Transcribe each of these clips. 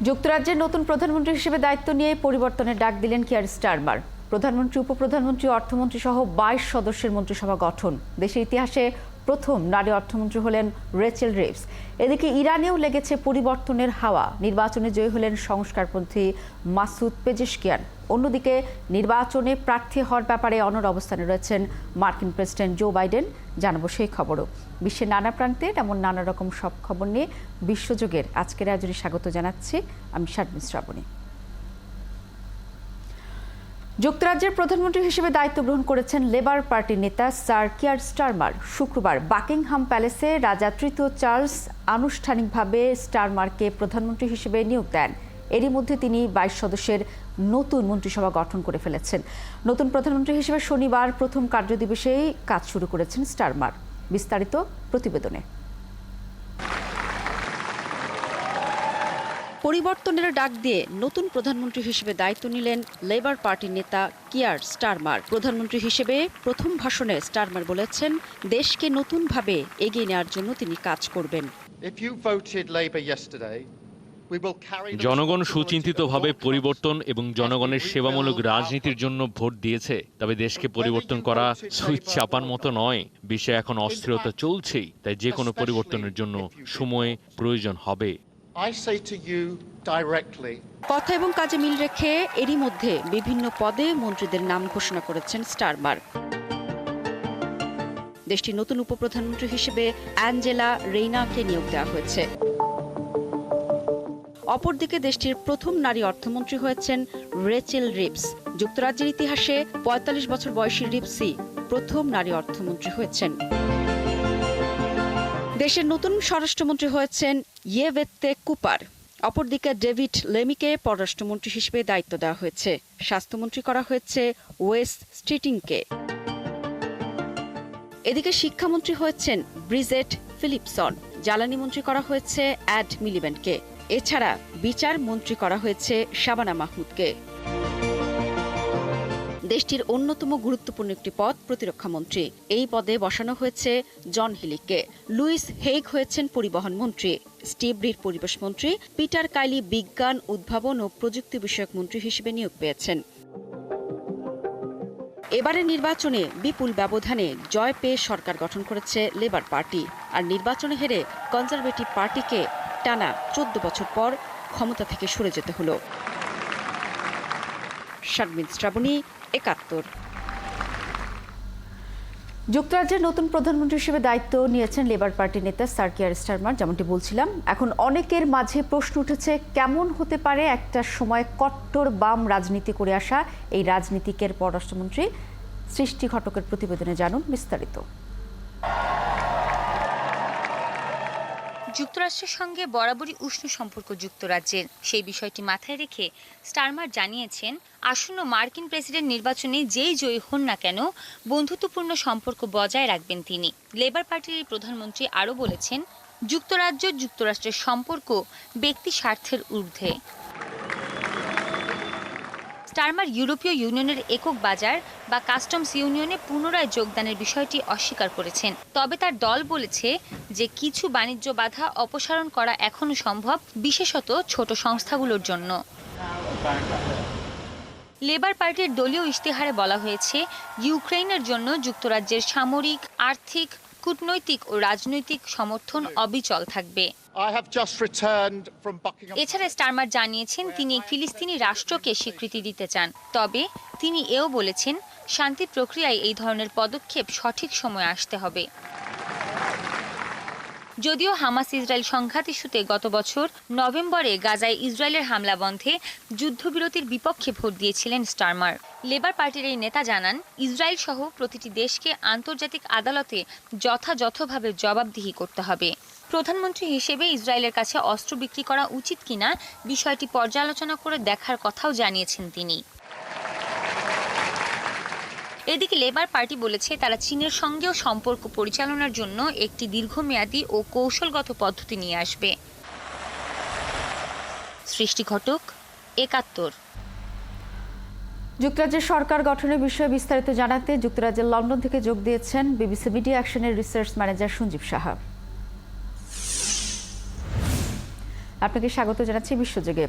যুক্তরাজ্যের নতুন প্রধানমন্ত্রী হিসেবে দায়িত্ব নিয়ে পরিবর্তনের ডাক দিলেন কিয়ার স্টারমার। প্রধানমন্ত্রী, উপপ্রধানমন্ত্রী, অর্থমন্ত্রী সহ ২২ সদস্যের মন্ত্রিসভা গঠন। দেশের ইতিহাসে প্রথম নারী অর্থমন্ত্রী হলেন রেচেল রিভস। এদিকে ইরানেও লেগেছে পরিবর্তনের হাওয়া। নির্বাচনে জয়ী হলেন সংস্কারপন্থী মাসুদ পেজেশকিয়ান। অন্যদিকে নির্বাচনে প্রার্থী হওয়ার ব্যাপারে অনড় অবস্থানে রয়েছেন মার্কিন প্রেসিডেন্ট জো বাইডেন। জানাবো সেই খবরও। বিশ্বের নানা প্রান্তে এমন নানা রকম সব খবর নিয়ে বিশ্বযোগের আজকের আয়োজনে স্বাগত জানাচ্ছি আমি শারমিন শ্রাবণী। যুক্তরাজ্যের প্রধানমন্ত্রী হিসেবে দায়িত্ব গ্রহণ করেছেন লেবার পার্টির নেতা স্যার কিয়ার স্টারমার। শুক্রবার বাকিংহাম প্যালেসে রাজা তৃতীয় চার্লস আনুষ্ঠানিকভাবে স্টারমারকে প্রধানমন্ত্রী হিসেবে নিয়োগ দেন। এরই মধ্যে তিনি ২২ সদস্যের নতুন মন্ত্রিসভা গঠন করে ফেলেছেন। নতুন প্রধানমন্ত্রী হিসেবে শনিবার প্রথম কার্যদিবসেই কাজ শুরু করেছেন স্টারমার। বিস্তারিত প্রতিবেদনে। পরিবর্তনের ডাক দিয়ে নতুন প্রধানমন্ত্রী হিসেবে দায়িত্ব নিলেন লেবার পার্টির নেতা কিয়ার স্টারমার। প্রধানমন্ত্রী হিসেবে প্রথম ভাষণে স্টারমার বলেছেন, দেশকে নতুনভাবে এগিয়ে নেওয়ার জন্য তিনি কাজ করবেন। জনগণ সুচিন্তিতভাবে পরিবর্তন এবং জনগণের সেবামূলক রাজনীতির জন্য ভোট দিয়েছে। তবে দেশকে পরিবর্তন করা সুইচ চাপার মতো নয়। বিশ্বে এখন অস্থিরতা চলছেই, তাই যে কোনো পরিবর্তনের জন্য সময় প্রয়োজন হবে। কথা এবং কাজে মিল রেখে এরই মধ্যে বিভিন্ন পদে মন্ত্রীদের নাম ঘোষণা করেছেন স্টারমার। দেশটির নতুন উপপ্রধানমন্ত্রী হিসেবে অ্যাঞ্জেলা রেইনাকে নিয়োগ দেওয়া হয়েছে। অপরদিকে দেশটির প্রথম নারী অর্থমন্ত্রী হয়েছেন রেচেল রিভস। যুক্তরাজ্যের ইতিহাসে ৪৫ বছর বয়সী রিভসই প্রথম নারী অর্থমন্ত্রী হয়েছেন। দেশের নতুন স্বরাষ্ট্রমন্ত্রী হয়েছেন ইয়েভেত্তে কুপার। অপরদিকে ডেভিড লেমিকে পররাষ্ট্রমন্ত্রী হিসেবে দায়িত্ব দেওয়া হয়েছে। স্বাস্থ্যমন্ত্রী করা হয়েছে ওয়েস স্ট্রিটিংকে। এদিকে শিক্ষামন্ত্রী হয়েছেন ব্রিজেট ফিলিপসন। জ্বালানি মন্ত্রী করা হয়েছে অ্যাড মিলিব্যান্ডকে। এছাড়া বিচার মন্ত্রী করা হয়েছে শাবানা মাহমুদকে। দেশটির অন্যতম গুরুত্বপূর্ণ একটি পদ প্রতিরক্ষা মন্ত্রী। এই পদে বসানো হয়েছে জন হিলিককে। লুইস হেইগ হয়েছেন পরিবহন মন্ত্রী। স্টিভ রিড পরিবেশ মন্ত্রী। পিটার কাইলি বিজ্ঞান, উদ্ভাবন ও প্রযুক্তি বিষয়ক মন্ত্রী হিসেবে নিয়োগ পেয়েছেন। এবারের নির্বাচনে বিপুল ব্যবধানে জয় পেয়ে সরকার গঠন করেছে লেবার পার্টি। আর নির্বাচনে হেরে কনজারভেটিভ পার্টিকে টানা ১৪ বছর পর ক্ষমতা থেকে সরে যেতে হলো। শারমিন শ্রাবণী, ৭১। যুক্তরাজ্যের নতুন প্রধানমন্ত্রী হিসেবে দায়িত্ব নিয়েছেন লেবার পার্টির নেতা স্যার কিয়ার স্টারমার। যেমনটি বলছিলাম, এখন অনেকের মাঝে প্রশ্ন উঠেছে, কেমন হতে পারে একটা সময় কট্টর বাম রাজনীতি করে আসা এই রাজনীতিকের পররাষ্ট্রমন্ত্রী। সৃষ্টি ঘটকের প্রতিবেদনে জানুন বিস্তারিত। যুক্তরাষ্ট্রের সঙ্গে বরাবরই উষ্ণ সম্পর্ক যুক্তরাজ্যের। সেই বিষয়টি মাথায় রেখে স্টারমার জানিয়েছেন, আসন্ন মার্কিন প্রেসিডেন্ট নির্বাচনে যেই জয়ী হন না কেন বন্ধুত্বপূর্ণ সম্পর্ক বজায় রাখবেন তিনি। লেবার পার্টির এই প্রধানমন্ত্রী আরও বলেছেন, যুক্তরাজ্য যুক্তরাষ্ট্রের সম্পর্ক ব্যক্তি স্বার্থের ঊর্ধ্বে। স্টারমার ইউরোপীয় ইউনিয়নের একক বাজার বা কাস্টমস ইউনিয়নে পুনরায় যোগদানের বিষয়টি অস্বীকার করেছেন। তবে তার দল বলেছে যে কিছু বাণিজ্য বাধা অপসারণ করা এখনও সম্ভব, বিশেষত ছোট সংস্থাগুলোর জন্য। লেবার পার্টির দলীয় ইশতেহারে বলা হয়েছে, ইউক্রেনের জন্য যুক্তরাজ্যের সামরিক, আর্থিক, কূটনৈতিক ও রাজনৈতিক সমর্থন অবিচল থাকবে। এছাড়া স্টারমার জানিয়েছেন, তিনি ফিলিস্তিনি রাষ্ট্রকে স্বীকৃতি দিতে চান। তবে তিনি এও বলেছেন, শান্তি প্রক্রিয়ায় এই ধরনের পদক্ষেপ সঠিক সময়ে আসতে হবে। যদিও হামাস ইসরায়েল সংঘাত ইস্যুতে গত বছর নভেম্বরে গাজায় ইসরায়েলের হামলা বন্ধে যুদ্ধবিরতির বিপক্ষে ভোট দিয়েছিলেন স্টারমার। লেবার পার্টির এই নেতা জানান, ইসরায়েল সহ প্রতিটি দেশকে আন্তর্জাতিক আদালতে যথাযথভাবে জবাবদিহি করতে হবে। প্রধানমন্ত্রী হিসেবে ইসরায়েলের কাছে অস্ত্র বিক্রি করা উচিত কিনা বিষয়টি পর্যালোচনা করে দেখার কথাও জানিয়েছেন তিনি। এদিকে লেবার পার্টি বলেছে, তারা চীনের সঙ্গেও সম্পর্ক পরিচালনার জন্য একটি দীর্ঘমেয়াদী ও কৌশলগত পদ্ধতি নিয়ে আসবে। সৃষ্টি ঘটক, ৭১। যুক্তরাজ্যের সরকার গঠনের বিষয়ে বিস্তারিত জানাতে যুক্তরাজ্যের লন্ডন থেকে যোগ দিয়েছেন বিবিসি মিডিয়া অ্যাকশনের রিসার্চ ম্যানেজার সঞ্জীব সাহা। আপনাকে স্বাগত জানাচ্ছি বিশ্বযোগে।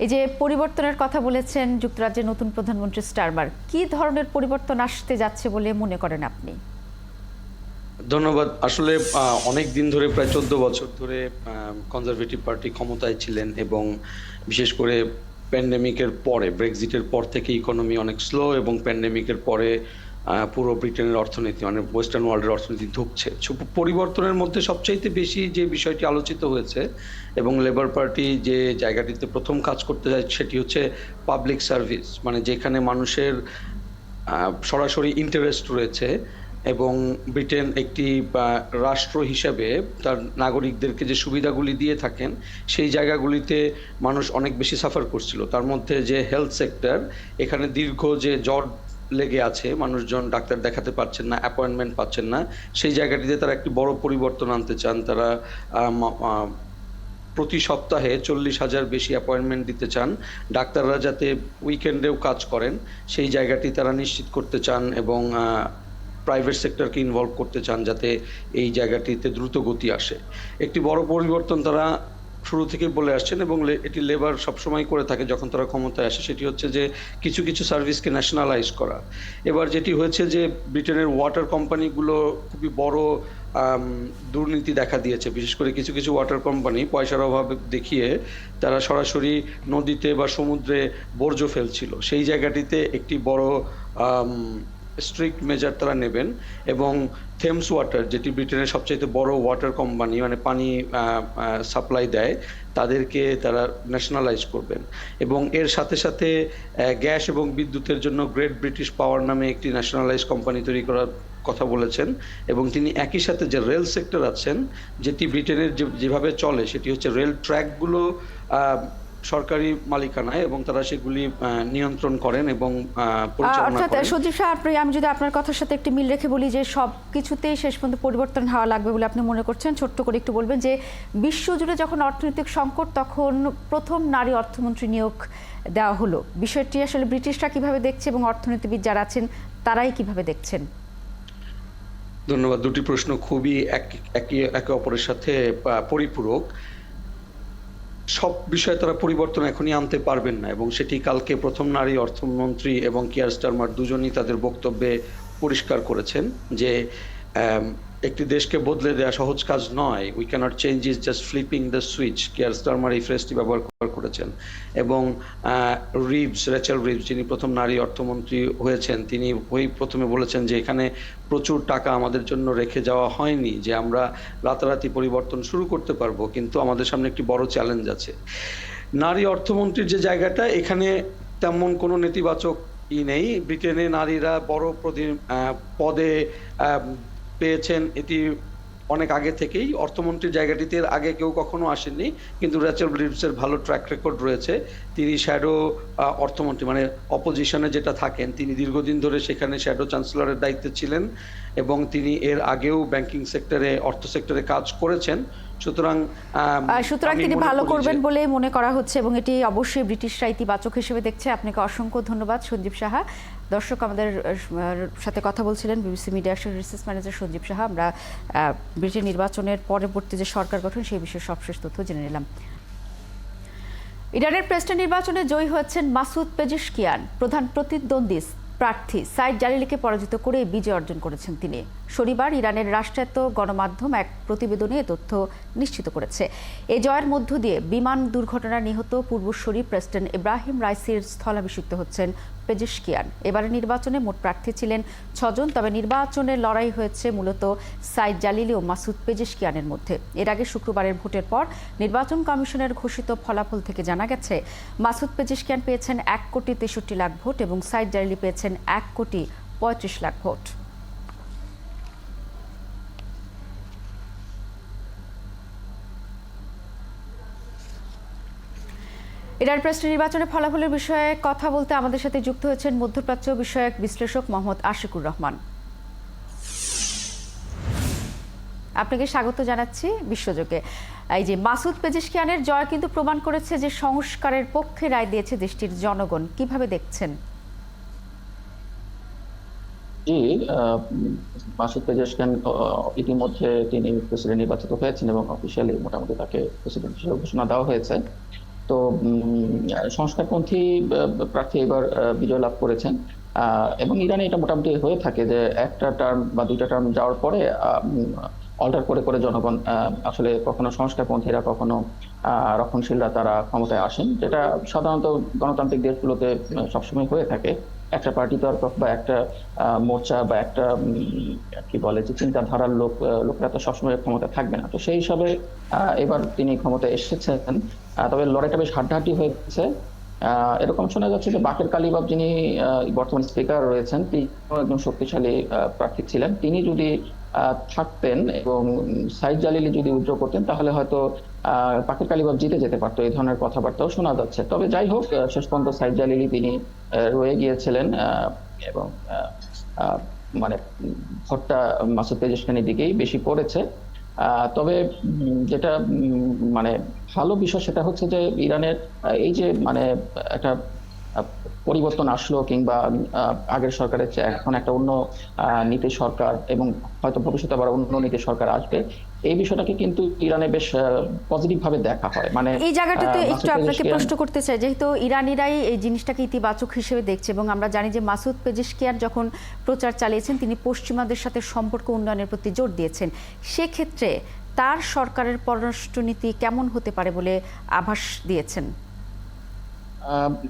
এই যে পরিবর্তনের কথা বলেছেন যুক্তরাজ্যের নতুন প্রধানমন্ত্রী স্টারমার, কি ধরনের পরিবর্তন আসতে যাচ্ছে বলে মনে করেন আপনি? ধন্যবাদ। আসলে অনেক দিন ধরে, প্রায় 14 বছর ধরে কনজারভেটিভ পার্টি ক্ষমতায় ছিলেন এবং বিশেষ করে প্যান্ডেমিকের পরে, ব্রেক্সিটের পর থেকে ইকোনমি অনেক স্লো এবং প্যান্ডেমিকের পরে পুরো ব্রিটেনের অর্থনীতি, মানে ওয়েস্টার্ন ওয়ার্ল্ডের অর্থনীতি ধুঁকছে। পরিবর্তনের মধ্যে সবচাইতে বেশি যে বিষয়টি আলোচিত হয়েছে এবং লেবার পার্টি যে জায়গাটিতে প্রথম কাজ করতে যায় সেটি হচ্ছে পাবলিক সার্ভিস, মানে যেখানে মানুষের সরাসরি ইন্টারেস্ট রয়েছে এবং ব্রিটেন একটি রাষ্ট্র হিসেবে তার নাগরিকদেরকে যে সুবিধাগুলি দিয়ে থাকেন সেই জায়গাগুলিতে মানুষ অনেক বেশি সাফার করছিল। তার মধ্যে যে হেলথ সেক্টর, এখানে দীর্ঘ যে জ্বর লেগে আছে, মানুষজন ডাক্তার দেখাতে পারছেন না, অ্যাপয়েন্টমেন্ট পাচ্ছেন না, সেই জায়গাটিতে তারা একটি বড় পরিবর্তন আনতে চান। তারা প্রতি সপ্তাহে 40,000 বেশি অ্যাপয়েন্টমেন্ট দিতে চান, ডাক্তাররা যাতে উইকেন্ডেও কাজ করেন সেই জায়গাটি তারা নিশ্চিত করতে চান এবং প্রাইভেট সেক্টরকে ইনভলভ করতে চান যাতে এই জায়গাটিতে দ্রুত গতি আসে। একটি বড় পরিবর্তন তারা শুরু থেকে বলে আসছেন এবং এটি লেবার সবসময় করে থাকে যখন তারা ক্ষমতায় আসে, সেটি হচ্ছে যে কিছু কিছু সার্ভিসকে ন্যাশনালাইজ করা। এবার যেটি হয়েছে যে ব্রিটেনের ওয়াটার কোম্পানিগুলো খুবই বড় দুর্নীতি দেখা দিয়েছে। বিশেষ করে কিছু কিছু ওয়াটার কোম্পানি পয়সার অভাব দেখিয়ে তারা সরাসরি নদীতে বা সমুদ্রে বর্জ্য ফেলছিল। সেই জায়গাটিতে একটি বড় স্ট্রিক্ট মেজার তারা নেবেন এবং থেমস ওয়াটার, যেটি ব্রিটেনের সবচেয়ে বড় ওয়াটার কোম্পানি, মানে পানি সাপ্লাই দেয়, তাদেরকে তারা ন্যাশনালাইজ করবেন এবং এর সাথে সাথে গ্যাস এবং বিদ্যুতের জন্য গ্রেট ব্রিটিশ পাওয়ার নামে একটি ন্যাশনালাইজ কোম্পানি তৈরি করার কথা বলেছেন। এবং তিনি একই সাথে যে রেল সেক্টর আছেন, যেটি ব্রিটেনের যেভাবে চলে সেটি হচ্ছে রেল ট্র্যাকগুলো সরকারি মালিকানায় এবং তারা সেগুলি নিয়ন্ত্রণ করেন এবং পরিচালনা করেন। সজীব সাহেব, আমি যদি আপনার কথার সাথে একটি মিল রেখে বলি যে সব কিছুতেই শেষ পর্যন্ত পরিবর্তন হওয়া লাগবে বলে আপনি মনে করছেন, ছোট্ট করে একটু বলবেন যে বিশ্বজুড়ে যখন অর্থনৈতিক সংকট তখন প্রথম নারী অর্থমন্ত্রী নিয়োগ দেওয়া হলো, বিষয়টি আসলে ব্রিটিশরা কিভাবে দেখছে এবং অর্থনীতিবিদ যারা আছেন তারাই কিভাবে দেখছেন? ধন্যবাদ। দুটি প্রশ্ন খুবই একে অপরের সাথে পরিপূরক। সব বিষয়ে তারা পরিবর্তন এখনই আনতে পারবেন না এবং সেটি কালকে প্রথম নারী অর্থমন্ত্রী এবং কিয়ার স্টারমার দুজনই তাদের বক্তব্যে পরিষ্কার করেছেন যে একটি দেশকে বদলে দেওয়া সহজ কাজ নয়। We can't change is just flipping the switch. Keir Starmer এই ফ্রেজটি ব্যবহার করেছেন এবং রেচেল রিভস, যিনি প্রথম নারী অর্থমন্ত্রী হয়েছেন, তিনি প্রথমে বলেছেন যে এখানে প্রচুর টাকা আমাদের জন্য রেখে যাওয়া হয়নি যে আমরা রাতারাতি পরিবর্তন শুরু করতে পারবো, কিন্তু আমাদের সামনে একটি বড় চ্যালেঞ্জ আছে। নারী অর্থমন্ত্রীর যে জায়গাটা, এখানে তেমন কোনো নেতিবাচক নেই। ব্রিটেনে নারীরা বড় পদে পেয়েছেন, এটি অনেক আগে থেকেই। অর্থমন্ত্রীর জায়গাটিতে আগে কেউ কখনো আসেননি, কিন্তু রেচেল রিভসের ভালো ট্র্যাক রেকর্ড রয়েছে। তিনি শ্যাডো অর্থমন্ত্রী, মানে অপোজিশনে যেটা থাকেন, তিনি দীর্ঘদিন ধরে সেখানে শ্যাডো চ্যান্সেলরের দায়িত্বে ছিলেন এবং তিনি এর আগেও ব্যাংকিং সেক্টরে, অর্থ সেক্টরে কাজ করেছেন। সুতরাং তিনি ভালো করবেন বলে মনে করা হচ্ছে এবং এটি অবশ্যই ব্রিটিশরা ইতিবাচক হিসেবে দেখছে। আপনাকে অসংখ্য ধন্যবাদ সঞ্জীব সাহা। দর্শক, আমাদের সাথে কথা বলছিলেন BBC media research manager Sanjib Saha. আমরা ব্রিটেন নির্বাচনের পরবর্তী যে সরকার গঠন সেই বিষয়ে সবশেষ তথ্য জেনে নিলাম। ইরানের প্রেসিডেন্ট নির্বাচনে জয়ী হয়েছেন মাসুদ পেজেশকিয়ান। প্রধান প্রতিদ্বন্দ্বী প্রার্থী সাইদ জালিলিকে পরাজিত করে বিজয় অর্জন করেছেন তিনি। শনিবার ইরানের রাষ্ট্রায়ত্ত গণমাধ্যম এক প্রতিবেদনে এ তথ্য নিশ্চিত করেছে। এ জয়ের মধ্য দিয়ে বিমান দুর্ঘটনায় নিহত পূর্বসূরি প্রেসিডেন্ট ইব্রাহিম রাইসির স্থলাভিষিক্ত হচ্ছেন পেজেশকিয়ান। এবারের নির্বাচনে মোট প্রার্থী ছিলেন 6 জন, তবে নির্বাচনের লড়াই হয়েছে মূলত সাইদ জালিলি ও মাসুদ পেজেশকিয়ানের মধ্যে। এর আগে শুক্রবারের ভোটের পর নির্বাচন কমিশনের ঘোষিত ফলাফল থেকে জানা গেছে মাসুদ পেজেশকিয়ান পেয়েছেন 1,63,00,000 ভোট এবং সাইদ জালিলি পেয়েছেন 1,35,00,000 ভোট। ইরান প্রেসিডেন্ট নির্বাচনের ফলাফলের বিষয়ে কথা বলতে আমাদের সাথে যুক্ত হয়েছেন মধ্যপ্রাচ্য বিষয়ক বিশ্লেষক মোহাম্মদ আশিকুর রহমান। আপনাকে স্বাগত জানাচ্ছি বিশ্বযোগে। এই যে মাসুদ পেজেশকিয়ানের জয় কিন্তু প্রমাণ করেছে যে সংস্কারের পক্ষে রায় দিয়েছে দেশটির জনগণ, কিভাবে দেখছেন? জি, মাসুদ পেজেশকিয়ান ইতিমধ্যে তিনি প্রেসিডেন্ট নির্বাচিত হয়েছেন এবং অফিসিয়ালি মোটামুটি তাকে প্রেসিডেন্ট হিসেবে ঘোষণা দেওয়া হয়েছে। তো সংস্কারপন্থী প্রার্থী এবার বিজয় লাভ করেছেন। এবং ইরানে এটা মোটামুটি হয়ে থাকে যে একটা টার্ম বা দুইটা টার্ম যাওয়ার পরে অল্টার করে করে জনগণ আসলে কখনো সংস্কারপন্থীরা কখনো রক্ষণশীলরা তারা ক্ষমতায় আসেন, যেটা সাধারণত গণতান্ত্রিক দেশগুলোতে সবসময় হয়ে থাকে। একটা পার্টি তো আর বা একটা মোর্চা বা একটা কি বলে যে চিন্তাধারার লোকরা তো সবসময় ক্ষমতা থাকবে না। তো সেই হিসাবে এবার তিনি ক্ষমতায় এসেছেন। তবে লড়াইটা বেশ হাড্ডাহাড্ডি হয়েছে। এরকম শোনা যাচ্ছে যে বাকের কালিবাফ, যিনি বর্তমান স্পিকার রয়েছেন, তিনি একজন শক্তিশালী প্রার্থী ছিলেন। তিনি যদি থাকতেন এবং সাইদ জালিলি যদি উইথড্র করতেন তাহলে হয়তো বাকের কালিবাফ জিতে যেতে পারতো, এই ধরনের কথাবার্তাও শোনা যাচ্ছে। তবে যাই হোক, শেষ পর্যন্ত সাইদ জালিলি তিনি রয়ে গিয়েছিলেন এবং মানে ভোটটা মাসুদ পেজেশকিয়ানের দিকেই বেশি পড়েছে। তবে যেটা মানে ভালো বিষয় সেটা হচ্ছে যে ইরানের এই যে মানে একটা পরিবর্তন আসলো, কিংবা আগের সরকারের চেয়ে এখন একটা অন্য নীতি সরকার এবং হয়তো ভবিষ্যতে আবার অন্য নীতি সরকার আসবে, এই বিষয়টাকে কিন্তু ইরানে বেশ পজিটিভ ভাবে দেখা হয়। মানে এই জায়গাটাতে একটু আপনাকে প্রশ্ন করতে চাই, যেহেতু ইরানিরাই এই জিনিসটাকে ইতিবাচক হিসেবে দেখছে এবং আমরা জানি যে মাসুদ পেজেশকিয়ান যখন প্রচার চালিয়েছেন তিনি পশ্চিমাদের সাথে সম্পর্ক উন্নয়নের প্রতি জোর দিয়েছেন, সেক্ষেত্রে তার সরকারের পররাষ্ট্রনীতি কেমন হতে পারে বলে আভাস দিয়েছেন?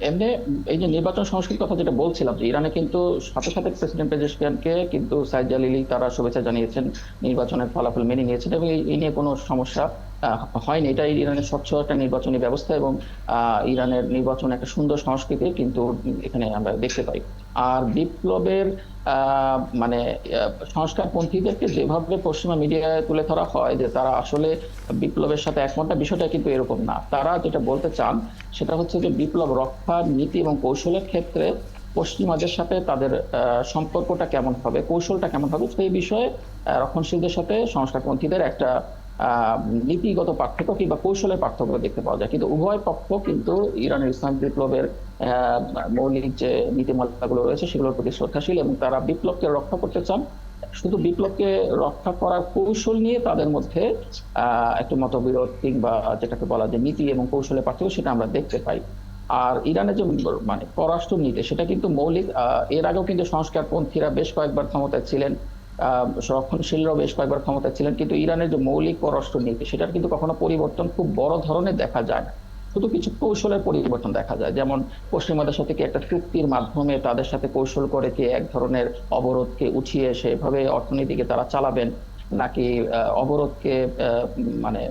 এমনি এই যে নির্বাচন সংস্কৃতির কথা যেটা বলছিলাম, যে ইরানে কিন্তু সাথে সাথে প্রেসিডেন্ট পেজেশকিয়ানকে কিন্তু সাইদ জালিলি তারা শুভেচ্ছা জানিয়েছেন, নির্বাচনের ফলাফল মেনে নিয়েছেন এবং এই নিয়ে কোনো সমস্যা হয়নি। এটা ইরানের স্বচ্ছ একটা নির্বাচনী ব্যবস্থা এবং ইরানের নির্বাচন একটা সুন্দর সংস্কৃতি কিন্তু এখানে আমরা দেখতে পাই। আর বিপ্লবের মানে সংস্কারপন্থীদেরকে যেভাবে পশ্চিমা মিডিয়ায় তুলে ধরা হয় যে তারা আসলে বিপ্লবের সাথে একমত না, বিষয়টা কিন্তু এরকম না। তারা যেটা বলতে চান সেটা হচ্ছে যে বিপ্লব রক্ষার নীতি এবং কৌশলের ক্ষেত্রে পশ্চিমাদের সাথে তাদের সম্পর্কটা কেমন হবে, কৌশলটা কেমন হবে, সেই বিষয়ে রক্ষণশীলদের সাথে সংস্কারপন্থীদের একটা নীতিগত পার্থক্য কিংবা কৌশলের পার্থক্য দেখতে পাওয়া যায়। কিন্তু উভয় পক্ষ কিন্তু ইরানের ইসলামিক বিপ্লবের মৌলিক যে নীতিমালাগুলো রয়েছে সেগুলোর প্রতি শ্রদ্ধাশীল এবং তারা বিপ্লবকে রক্ষা করতে চান। শুধু বিপ্লবকে রক্ষা করার কৌশল নিয়ে তাদের মধ্যে একটু মতবিরোধ কিংবা যেটাকে বলা যায় নীতি এবং কৌশলের পার্থক্য, সেটা আমরা দেখতে পাই। আর ইরানের যে মানে পররাষ্ট্র নীতি সেটা কিন্তু মৌলিক, এর আগেও কিন্তু সংস্কারপন্থীরা বেশ কয়েকবার ক্ষমতায় ছিলেন, রক্ষণশীলরাও বেশ কয়েকবার ক্ষমতায় ছিলেন, কিন্তু ইরানের যে মৌলিক পররাষ্ট্র নীতি সেটার কিন্তু কখনো পরিবর্তন খুব বড় ধরনের দেখা যায় না। শুধু কিছু কৌশলের পরিবর্তন দেখা যায়, যেমন পশ্চিমাদের সাথে কি একটা চুক্তির মাধ্যমে তাদের সাথে কৌশল করে কি এক ধরনের অবরোধকে উঠিয়ে সেভাবে অর্থনীতিকে তারা চালাবেন, নাকি অবরোধকে মানে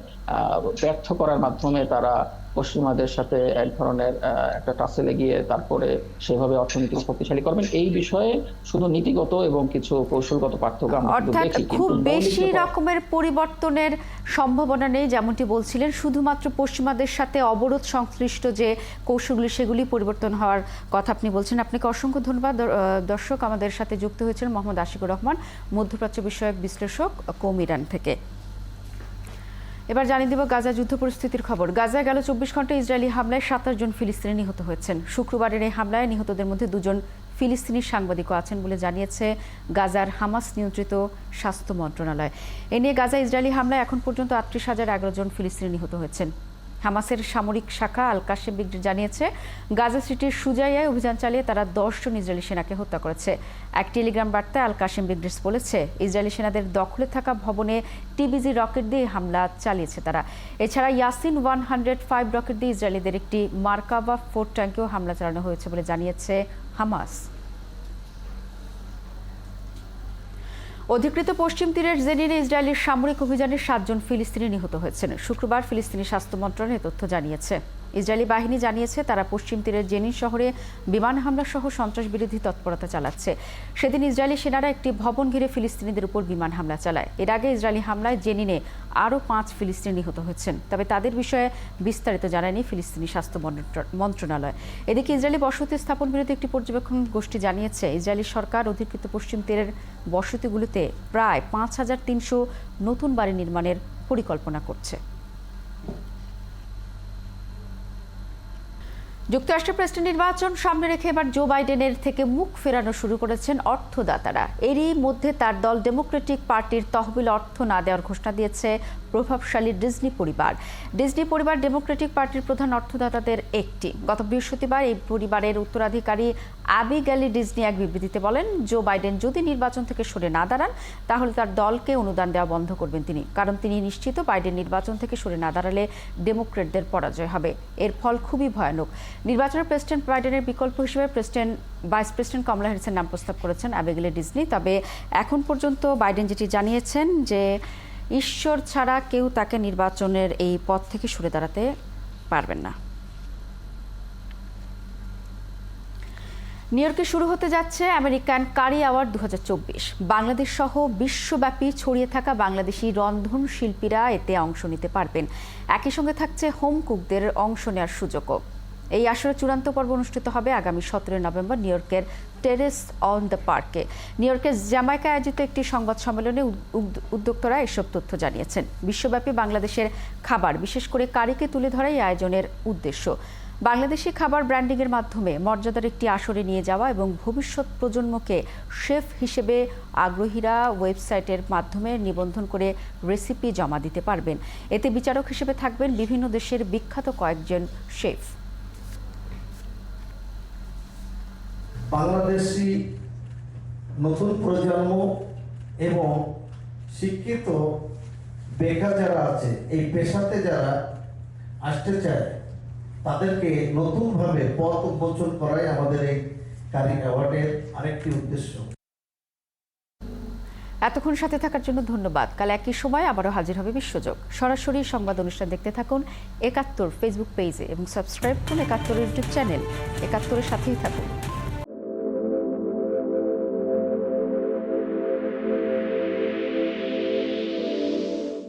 ব্যর্থ করার মাধ্যমে তারা পশ্চিমাদের সাথে এক ধরনের একটা টাসেলে গিয়ে তারপরে সেভাবে অর্থনীতি শক্তিশালী করবেন। এই বিষয়ে শুধু নীতিগত এবং কিছু কৌশলগত পার্থক্য আমরা অর্থাৎ দেখি, খুব কিন্তু বেশি রকমের পরিবর্তনের সম্ভাবনা নেই, যেমনটি বলছিলেন। শুধুমাত্র পশ্চিমাদের সাথে অবরোধ সংশ্লিষ্ট যে কৌশলগুলি সেগুলি পরিবর্তন হওয়ার কথা আপনি বলছেন। আপনাকে অসংখ্য ধন্যবাদ। দর্শক, আমাদের সাথে যুক্ত হয়েছেন মোহাম্মদ আশিকুর রহমান, মধ্যপ্রাচ্য বিষয়ক বিশ্লেষক, কৌম ইরান থেকে। এবার জানিয়ে দেব গাজা যুদ্ধ পরিস্থিতির খবর। গাজায় গেল 24 ঘন্টা ইসরায়েলি হামলায় 27 জন ফিলিস্তিনি নিহত হয়েছেন। শুক্রবারের এই হামলায় নিহতদের মধ্যে 2 জন ফিলিস্তিনি সাংবাদিকও আছেন বলে জানিয়েছে গাজার হামাস নিয়ন্ত্রিত স্বাস্থ্য মন্ত্রণালয়। এ নিয়ে গাজা ইসরায়েলি হামলায় এখন পর্যন্ত 38,011 জন ফিলিস্তিনি নিহত হয়েছেন। হামাসের সামরিক শাখা আল কাশেম ব্রিগেড জানিয়েছে গাজা সিটির সুজাইয়ায় অভিযান চালিয়ে তারা 10 জন ইসরায়েলি সেনাকে হত্যা করেছে। এক টেলিগ্রাম বার্তায় আল কাশেম ব্রিগেড বলেছে ইসরায়েলি সেনাদের দখলে থাকা ভবনে টিবিজি রকেট দিয়ে হামলা চালিয়েছে তারা। এছাড়া ইয়াসিন 105 রকেট দিয়ে ইসরায়েলিদের একটি মার্কাভা 4 ট্যাঙ্কেও হামলা চালানো হয়েছে বলে জানিয়েছে হামাস। অধিকৃত পশ্চিম তীরের জেনিনে ইসরায়েলের সামরিক অভিযানে 7 জন ফিলিস্তিনি নিহত হয়েছেন। শুক্রবার ফিলিস্তিনি স্বাস্থ্য মন্ত্রণালয় তথ্য জানিয়েছে। ইসরায়েলি বাহিনী জানিয়েছে তারা পশ্চিম তীরের জেনিন শহরে বিমান হামলা সহ সন্ত্রাস বিরোধী তৎপরতা চালাচ্ছে। সেদিন ইসরায়েলি সেনারা একটি ভবন ঘিরে ফিলিস্তিনিদের উপর বিমান হামলা চালায়। এর আগে ইসরায়েলি হামলায় জেনিনে আরও 5 ফিলিস্তিনি নিহত হয়েছেন, তবে তাদের বিষয়ে বিস্তারিত জানায়নি ফিলিস্তিনি স্বাস্থ্য মন্ত্রণালয়। এদিকে ইসরায়েলি বসতি স্থাপন বিরোধী একটি পর্যবেক্ষণ গোষ্ঠী জানিয়েছে ইসরায়েলি সরকার অধিকৃত পশ্চিম তীরের বসতিগুলিতে প্রায় 5300 নতুন বাড়ি নির্মাণের পরিকল্পনা করছে। যুক্তরাষ্ট্রের প্রেসিডেন্ট নির্বাচন সামনে রেখে এবার জো বাইডেনের থেকে মুখ ফেরানো শুরু করেছেন অর্থদাতারা। এরই মধ্যে তার দল ডেমোক্রেটিক পার্টির তহবিল অর্থ না দেওয়ার ঘোষণা দিয়েছে প্রভাবশালী ডিজনি পরিবার। ডিজনি পরিবার ডেমোক্রেটিক পার্টির প্রধান অর্থদাতাদের একটি। গত বৃহস্পতিবার এই পরিবারের উত্তরাধিকারী অ্যাবিগেলি ডিজনি এক বিবৃতিতে বলেন, জো বাইডেন যদি নির্বাচন থেকে সরে না দাঁড়ান তাহলে তার দলকে অনুদান দেওয়া বন্ধ করবেন তিনি, কারণ তিনি নিশ্চিত বাইডেন নির্বাচন থেকে সরে না দাঁড়ালে ডেমোক্রেটদের পরাজয় হবে। এর ফল খুবই ভয়ানক। নির্বাচনের প্রেসিডেন্ট বাইডেনের বিকল্প হিসেবে ভাইস প্রেসিডেন্ট কমলা হ্যারিসের নাম প্রস্তাব করেছেন অ্যাবিগেলি ডিজনি। তবে এখন পর্যন্ত বাইডেন যেটি জানিয়েছেন যে ঈশ্বর ছাড়া কেউ তাকে নির্বাচনের এই পথ থেকে সরে দাঁড়াতে পারবেন না। নিউ ইয়র্কে শুরু হতে যাচ্ছে আমেরিকান কারি অ্যাওয়ার্ড 2024। বাংলাদেশ সহ বিশ্বব্যাপী ছড়িয়ে থাকা বাংলাদেশি রন্ধন শিল্পীরা এতে অংশ নিতে পারবেন। একই সঙ্গে থাকছে হোম কুকদের অংশ নেওয়ার সুযোগও। এই আসরে চূড়ান্ত পর্ব অনুষ্ঠিত হবে আগামী 17 নভেম্বর নিউ ইয়র্কের টেরেস অন দ্য পার্কে। নিউ ইয়র্কের জ্যামাইকা আয়োজিত একটি সংবাদ সম্মেলনে উদ্যোক্তারা এসব তথ্য জানিয়েছেন। বিশ্বব্যাপী বাংলাদেশের খাবার, বিশেষ করে কারিকে তুলে ধরাই আয়োজনের উদ্দেশ্য। বাংলাদেশি খাবার ব্র্যান্ডিংয়ের মাধ্যমে মর্যাদার একটি আসরে নিয়ে যাওয়া এবং ভবিষ্যৎ প্রজন্মকে শেফ হিসেবে আগ্রহীরা ওয়েবসাইটের মাধ্যমে নিবন্ধন করে রেসিপি জমা দিতে পারবেন। এতে বিচারক হিসেবে থাকবেন বিভিন্ন দেশের বিখ্যাত কয়েকজন শেফ। বাংলাদেশি নতুন প্রজন্ম এবং শিক্ষিত বেকার যারা আছে, এই পেশাতে যারা আসতে চায় তাদেরকে নতুনভাবে পথ উন্মোচন করাই আমাদের এই কারি অ্যাওয়ার্ডের আরেকটি উদ্দেশ্য। এতক্ষণ সাথে থাকার জন্য ধন্যবাদ। কাল একই সময় আবারও হাজির হবে বিশ্বযোগ। সরাসরি সংবাদ অনুষ্ঠান দেখতে থাকুন ৭১ ফেসবুক পেজে এবং সাবস্ক্রাইব করুন ৭১ ইউটিউব চ্যানেল। ৭১-এর সাথেই থাকুন।